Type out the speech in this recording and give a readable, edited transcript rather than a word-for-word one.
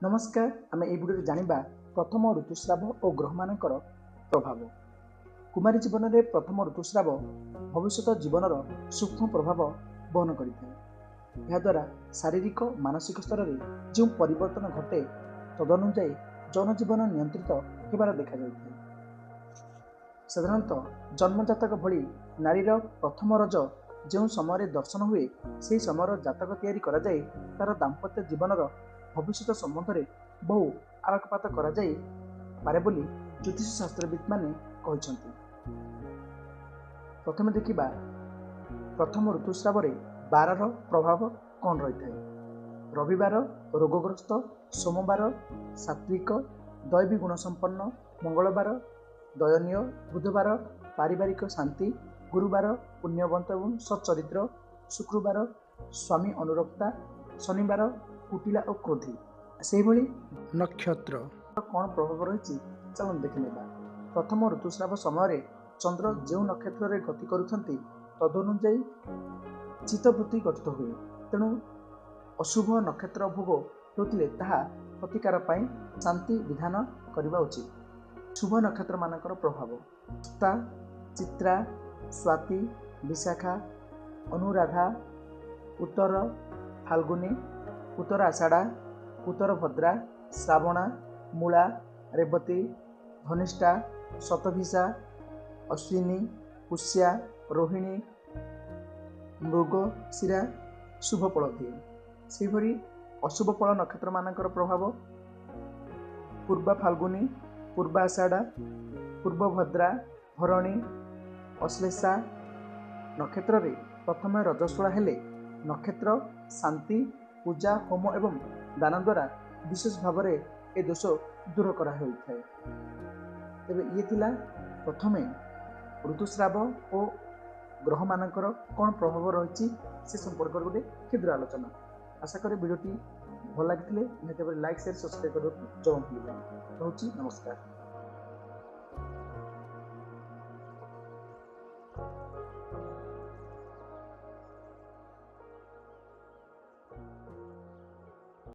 नमस्कार आम भिडियो जानिबा प्रथम ऋतुस्राव और ग्रह मानकर प्रभाव। कुमारी जीवन में प्रथम ऋतुस्राव भविष्य जीवन सूक्ष्म प्रभाव बहन करें। द्वारा शारीरिक मानसिक स्तर में जो परिवर्तन घटे तदनुजाई जनजीवन नियंत्रित होबार देखा जाए। साधारणतः जन्मजातक भली नारीर प्रथम रज जो समय दर्शन हुए से समय जातक तैयारी करा जाए तार दाम्पत्य जीवन भविष्य संबंध में बहु आलोकपात पारे बोली ज्योतिष शास्त्रविद माने कहते। प्रथम देखा प्रथम ऋतुस्राव बारर प्रभाव कौन रही है। रविवार रोगग्रस्त, सोमवार सात्विक दैवी गुणसंपन्न, मंगलवार दयनीय, बुधवार पारिवारिक शांति, गुरुवार पुण्यवंत एवं सच्चरित्र, शुक्रवार स्वामी अनुरक्ता, शनिवार कुटिला और क्रोधी। से भली नक्षत्र कौन प्रभाव रही चलन देखने। प्रथम ऋतुस्राव समय चंद्र जो नक्षत्र में गति करुँच तदनुजाई चित्तवृत्ति गठित हुए। तेणु अशुभ नक्षत्र भोग होते प्रतिकार शांति विधान करने उचित। शुभ नक्षत्र मानकर प्रभाव हस्ता, चित्रा, स्वाति, विशाखा, अनुराधा, उत्तर फाल्गुनी, उत्तर आषाढ़ा, उत्तर भद्रा, श्रावणा, मूला, रेवती, धनिष्ठा, शतभिषा, अश्विनी, पुष्या, रोहिणी, मृगशिरा शुभ फल दिए। से भली अशुभ फल नक्षत्र मानकर प्रभाव पूर्वा फाल्गुनी, पूर्वा आषाढ़ा, पूर्व भद्रा, भरणी, अश्लेषा नक्षत्र रे प्रथम रजस्वला हेले नक्षत्र शांति, पूजा, होम एवं दान द्वारा विशेष भाव में ए दोष दूर करा होइଥାଏ। तेबे ये थिला प्रथमे ऋतुस्राव और ग्रह मानकर कौन प्रभाव रही से संपर्क गोटे क्षुद्र आलोचना। आशा करी वीडियोटी भल लगी निहत लाइक शेयर सब्सक्राइब करने जरूर भूलिबा। नमस्कार।